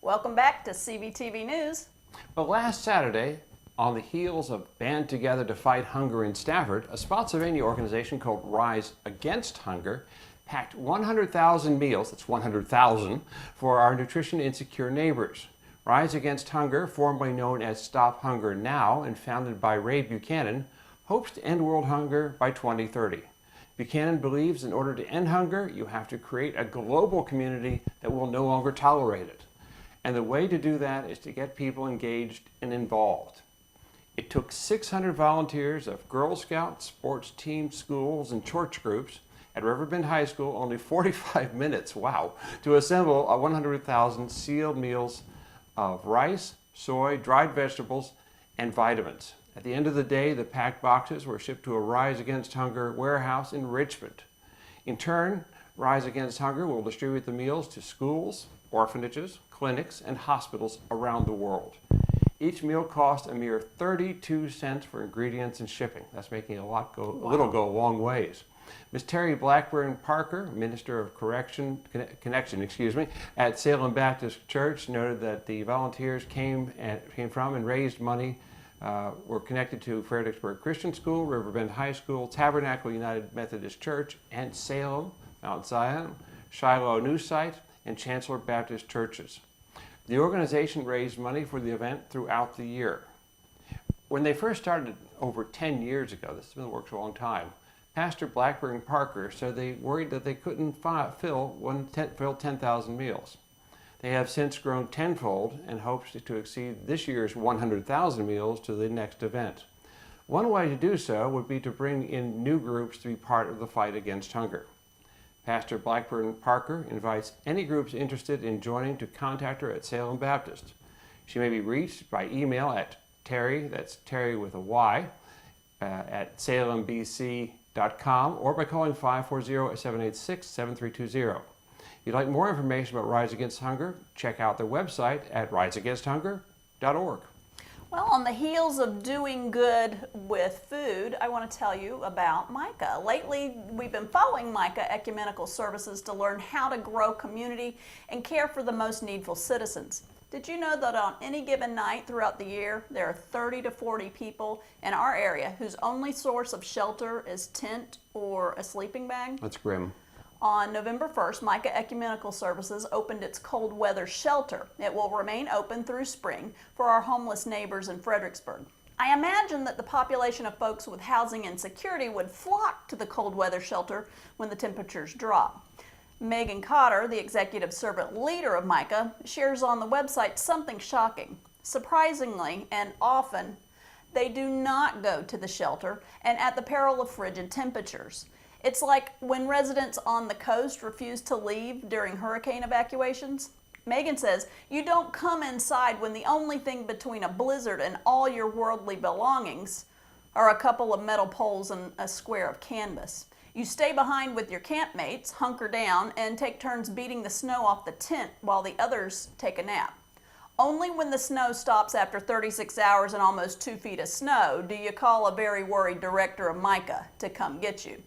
Welcome back to CVTV News. Well, last Saturday, on the heels of Band Together to Fight Hunger in Stafford, a Spotsylvania organization called Rise Against Hunger packed 100,000 meals, that's 100,000, for our nutrition insecure neighbors. Rise Against Hunger, formerly known as Stop Hunger Now and founded by Ray Buchanan, hopes to end world hunger by 2030. Buchanan believes in order to end hunger, you have to create a global community that will no longer tolerate it. And the way to do that is to get people engaged and involved. It took 600 volunteers of Girl Scouts, sports teams, schools, and church groups at Riverbend High School only 45 minutes, wow, to assemble 100,000 sealed meals of rice, soy, dried vegetables, and vitamins. At the end of the day, the packed boxes were shipped to a Rise Against Hunger warehouse in Richmond. In turn, Rise Against Hunger will distribute the meals to schools, orphanages, clinics, and hospitals around the world. Each meal costs a mere 32 cents for ingredients and shipping. That's making a little go a long ways. Ms. Terry Blackburn Parker, Minister of Connection, at Salem Baptist Church, noted that the volunteers came from and raised money, were connected to Fredericksburg Christian School, Riverbend High School, Tabernacle United Methodist Church, and Salem, Mount Zion, Shiloh New Site, and Chancellor Baptist churches. The organization raised money for the event throughout the year. When they first started over 10 years ago, this has been worked for a long time, Pastor Blackburn Parker said they worried that they couldn't fill 10,000 meals. They have since grown tenfold and hopes to exceed this year's 100,000 meals to the next event. One way to do so would be to bring in new groups to be part of the fight against hunger. Pastor Blackburn Parker invites any groups interested in joining to contact her at Salem Baptist. She may be reached by email at Terry, that's Terry with a Y, at salembc.com, or by calling 540-786-7320. If you'd like more information about Rise Against Hunger, check out their website at riseagainsthunger.org. Well, on the heels of doing good with food, I want to tell you about Micah. Lately, we've been following Micah Ecumenical Services to learn how to grow community and care for the most needful citizens. Did you know that on any given night throughout the year, there are 30 to 40 people in our area whose only source of shelter is tent or a sleeping bag? That's grim. On November 1st, Micah Ecumenical Services opened its cold weather shelter. It will remain open through spring for our homeless neighbors in Fredericksburg. I imagine that the population of folks with housing insecurity would flock to the cold weather shelter when the temperatures drop. Megan Cotter, the executive servant leader of Micah, shares on the website something shocking. Surprisingly, and often, they do not go to the shelter and at the peril of frigid temperatures. It's like when residents on the coast refuse to leave during hurricane evacuations. Megan says, you don't come inside when the only thing between a blizzard and all your worldly belongings are a couple of metal poles and a square of canvas. You stay behind with your campmates, hunker down, and take turns beating the snow off the tent while the others take a nap. Only when the snow stops after 36 hours and almost 2 feet of snow do you call a very worried director of Micah to come get you.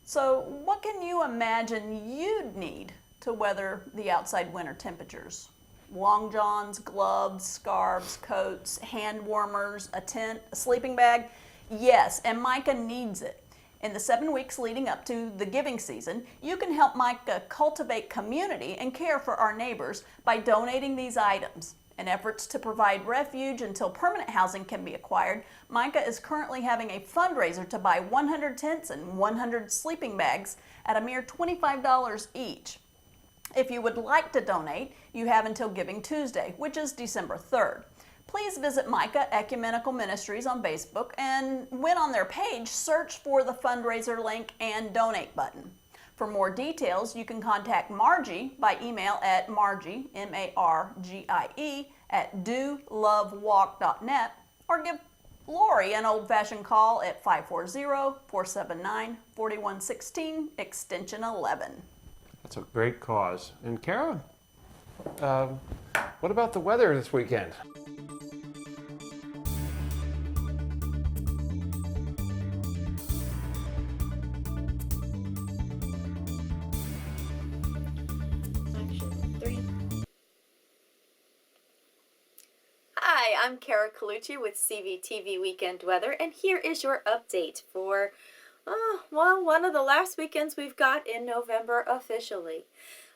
So what can you imagine you'd need to weather the outside winter temperatures? Long johns, gloves, scarves, coats, hand warmers, a tent, a sleeping bag? Yes, and Micah needs it. In the 7 weeks leading up to the giving season, you can help Micah cultivate community and care for our neighbors by donating these items. In efforts to provide refuge until permanent housing can be acquired, Micah is currently having a fundraiser to buy 100 tents and 100 sleeping bags at a mere $25 each. If you would like to donate, you have until Giving Tuesday, which is December 3rd. Please visit Micah Ecumenical Ministries on Facebook, and when on their page, search for the fundraiser link and donate button. For more details, you can contact Margie by email at Margie, M-A-R-G-I-E, at dolovewalk.net, or give Lori an old-fashioned call at 540-479-4116, extension 11. That's a great cause. And Kara, what about the weather this weekend? I'm Colucci with CVTV Weekend Weather, and here is your update for, one of the last weekends we've got in November officially.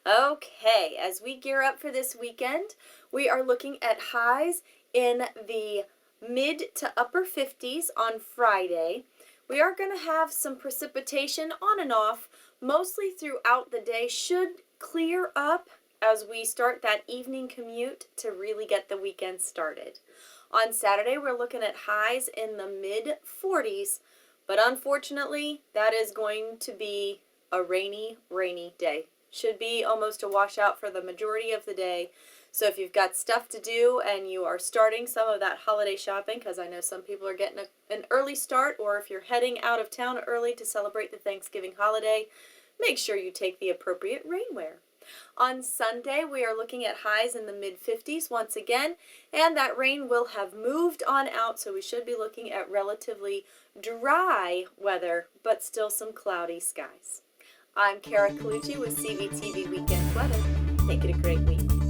Okay, as we gear up for this weekend, we are looking at highs in the mid to upper 50s on Friday. We are going to have some precipitation on and off, mostly throughout the day. Should clear up as we start that evening commute to really get the weekend started. On Saturday, we're looking at highs in the mid 40s, but unfortunately, that is going to be a rainy day. Should be almost a washout for the majority of the day. So if you've got stuff to do and you are starting some of that holiday shopping, because I know some people are getting an early start, or if you're heading out of town early to celebrate the Thanksgiving holiday, make sure you take the appropriate rainwear. On Sunday, we are looking at highs in the mid-50s once again, and that rain will have moved on out, so we should be looking at relatively dry weather, but still some cloudy skies. I'm Colucci with CVTV Weekend Weather. Make it a great week.